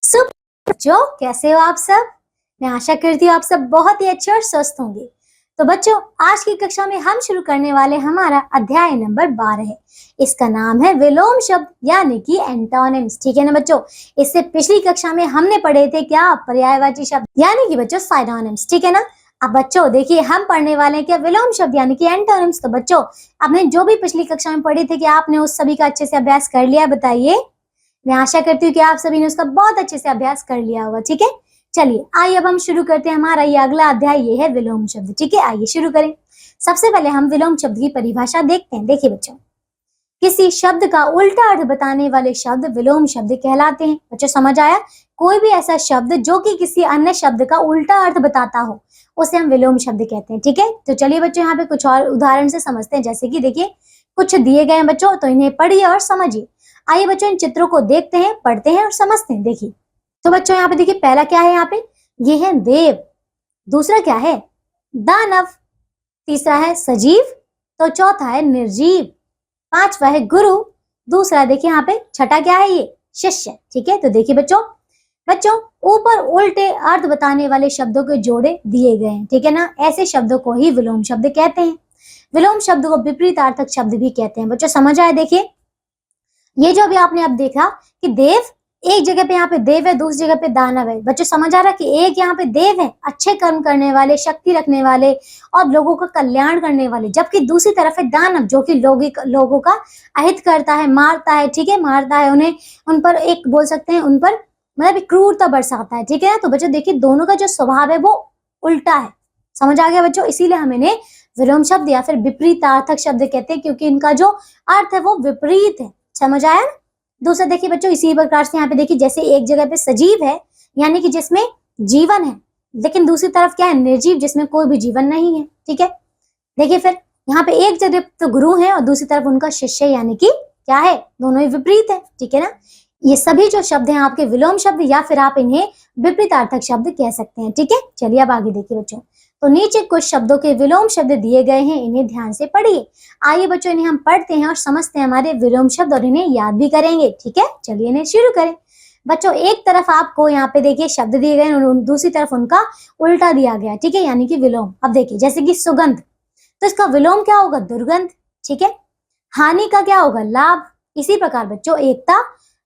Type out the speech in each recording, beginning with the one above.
सुप बच्चों, कैसे हो आप सब। मैं आशा करती हूँ आप सब बहुत ही अच्छे और स्वस्थ होंगे। तो बच्चों, आज की कक्षा में हम शुरू करने वाले हमारा अध्याय नंबर 12 है। इसका नाम है विलोम शब्द यानी कि एंटोनिम्स। ठीक है ना बच्चों। इससे पिछली कक्षा में हमने पढ़े थे क्या, पर्यायवाची शब्द यानी कि बच्चों साइनोनिम्स। ठीक है ना। अब बच्चों देखिए, हम पढ़ने वाले हैं क्या, विलोम शब्द यानी कि एंटोनिम्स। तो बच्चों, आपने जो भी पिछली कक्षा में पढ़ी थी कि आपने उस सभी का अच्छे से अभ्यास कर लिया, बताइए। मैं आशा करती हूँ कि आप सभी ने उसका बहुत अच्छे से अभ्यास कर लिया होगा। ठीक है, चलिए आइए अब हम शुरू करते हैं। हमारा ये अगला अध्याय ये है विलोम शब्द। ठीक है, आइए शुरू करें। सबसे पहले हम विलोम शब्द की परिभाषा देखते हैं। देखिए बच्चों, किसी शब्द का उल्टा अर्थ बताने वाले शब्द विलोम शब्द कहलाते हैं। बच्चों समझ आया। कोई भी ऐसा शब्द जो कि किसी अन्य शब्द का उल्टा अर्थ बताता हो, उसे हम विलोम शब्द कहते हैं। ठीक है, तो चलिए बच्चों, यहाँ पे कुछ और उदाहरण से समझते हैं। जैसे कि देखिए, कुछ दिए गए हैं बच्चों, तो इन्हें पढ़िए और समझिए। आइए बच्चों, इन चित्रों को देखते हैं, पढ़ते हैं और समझते हैं। देखिए तो बच्चों, यहाँ पे देखिए, पहला क्या है, यहाँ पे ये है देव। दूसरा क्या है, दानव। तीसरा है सजीव। तो चौथा है निर्जीव। पांचवा है गुरु। दूसरा देखिए यहाँ पे, छठा क्या है, ये शिष्य। ठीक है, तो देखिए बच्चों, ऊपर उल्टे अर्थ बताने वाले शब्दों के जोड़े दिए गए हैं। ठीक है ना। ऐसे शब्दों को ही विलोम शब्द कहते हैं। विलोम शब्द को विपरीतार्थक शब्द भी कहते हैं। बच्चों समझ आए। देखिए, ये जो अभी आपने अब देखा कि देव, एक जगह पे यहाँ पे देव है, दूसरी जगह पे दानव है। बच्चों समझ आ रहा है कि एक यहाँ पे देव है, अच्छे कर्म करने वाले, शक्ति रखने वाले और लोगों का कल्याण करने वाले, जबकि दूसरी तरफ है दानव, जो कि लोगों का अहित करता है, मारता है। ठीक है, मारता है उन्हें, उन पर एक बोल सकते हैं, उन पर मतलब क्रूरता बरसाता है। ठीक है ना। तो बच्चों देखिए, दोनों का जो स्वभाव है वो उल्टा है। समझ आ गया बच्चों। इसीलिए हम इन्हें विलोम शब्द या फिर विपरीतार्थक शब्द कहते हैं, क्योंकि इनका जो अर्थ है वो विपरीत है। समझ आया। दूसरा देखिए बच्चों, इसी प्रकार से यहाँ पे देखिए, जैसे एक जगह पे सजीव है यानी कि जिसमें जीवन है, लेकिन दूसरी तरफ क्या है, निर्जीव, जिसमें कोई भी जीवन नहीं है। ठीक है, देखिए फिर यहाँ पे एक जगह तो गुरु है और दूसरी तरफ उनका शिष्य, यानी कि क्या है, दोनों ही विपरीत है। ठीक है ना। ये सभी जो शब्द हैं आपके विलोम शब्द या फिर आप इन्हें विपरीतार्थक शब्द कह सकते हैं। ठीक है, चलिए अब आगे देखिए बच्चों। तो नीचे कुछ शब्दों के विलोम शब्द दिए गए हैं, इन्हें ध्यान से पढ़िए। आइए बच्चों, इन्हें हम पढ़ते हैं और समझते हैं हमारे विलोम शब्द, और इन्हें याद भी करेंगे। ठीक है, चलिए इन्हें शुरू करें। बच्चों, एक तरफ आपको यहाँ पे देखिए शब्द दिए गए हैं, दूसरी तरफ उनका उल्टा दिया गया है। ठीक है, यानी कि विलोम। अब देखिए, जैसे कि सुगंध, तो इसका विलोम क्या होगा, दुर्गंध। ठीक है, हानि का क्या होगा, लाभ। इसी प्रकार बच्चों, एकता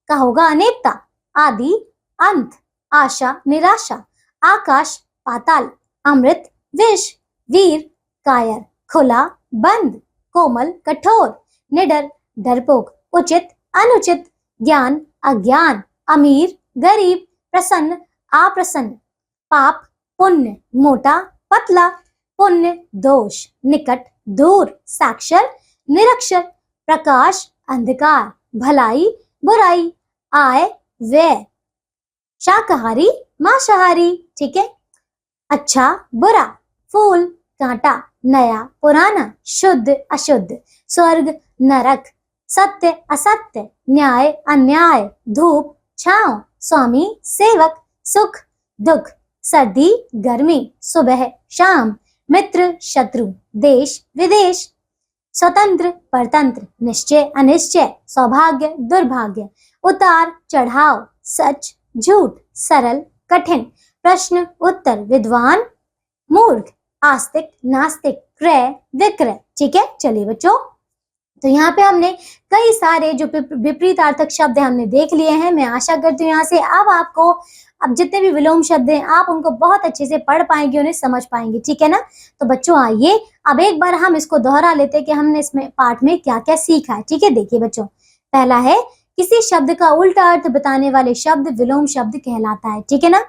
का होगा अनेकता। आदि अंत, आशा निराशा, आकाश पाताल, अमृत विष, वीर कायर, खुला बंद, कोमल कठोर, निडर डरपोक, उचित अनुचित, ज्ञान अज्ञान, अमीर गरीब, प्रसन्न अप्रसन्न, पाप पुण्य, मोटा पतला, पुण्य दोष, निकट दूर, साक्षर निरक्षर, प्रकाश अंधकार, भलाई बुराई, आय व्यय, शाकाहारी मांसाहारी। ठीक है, अच्छा बुरा, फूल कांटा, नया पुराना, शुद्ध अशुद्ध, स्वर्ग नरक, सत्य असत्य, न्याय अन्याय, धूप छांव, स्वामी सेवक, सुख दुख, सर्दी गर्मी, सुबह शाम, मित्र शत्रु, देश विदेश, स्वतंत्र परतंत्र, निश्चय अनिश्चय, सौभाग्य दुर्भाग्य, उतार चढ़ाव, सच झूठ, सरल कठिन, प्रश्न उत्तर, विद्वान मूर्ख, आस्तिक नास्तिक, क्रय विक्रय। ठीक है, चलिए बच्चों, तो यहाँ पे हमने कई सारे जो विपरीतार्थक शब्द है हमने देख लिए हैं। मैं आशा करती हूँ यहाँ से अब आपको, अब जितने भी विलोम शब्द हैं आप उनको बहुत अच्छे से पढ़ पाएंगे, उन्हें समझ पाएंगे। ठीक है ना। तो बच्चों आइए अब एक बार हम इसको दोहरा लेते हैं कि हमने इसमें पाठ में क्या क्या सीखा है। ठीक है, देखिए बच्चों, पहला है किसी शब्द का उल्टा अर्थ बताने वाले शब्द विलोम शब्द कहलाता है। ठीक है ना।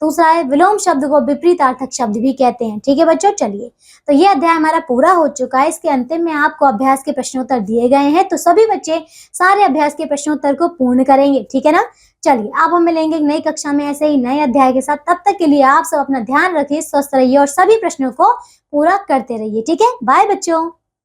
दूसरा है विलोम शब्द को विपरीतार्थक शब्द भी कहते हैं। ठीक है बच्चों, चलिए तो ये अध्याय हमारा पूरा हो चुका है। इसके अंतिम में आपको अभ्यास के प्रश्नोत्तर दिए गए हैं, तो सभी बच्चे सारे अभ्यास के प्रश्नोत्तर को पूर्ण करेंगे। ठीक है ना। चलिए अब हम मिलेंगे नई कक्षा में ऐसे ही नए अध्याय के साथ। तब तक के लिए आप सब अपना ध्यान रखिए, स्वस्थ रहिए और सभी प्रश्नों को पूरा करते रहिए। ठीक है, बाय बच्चों।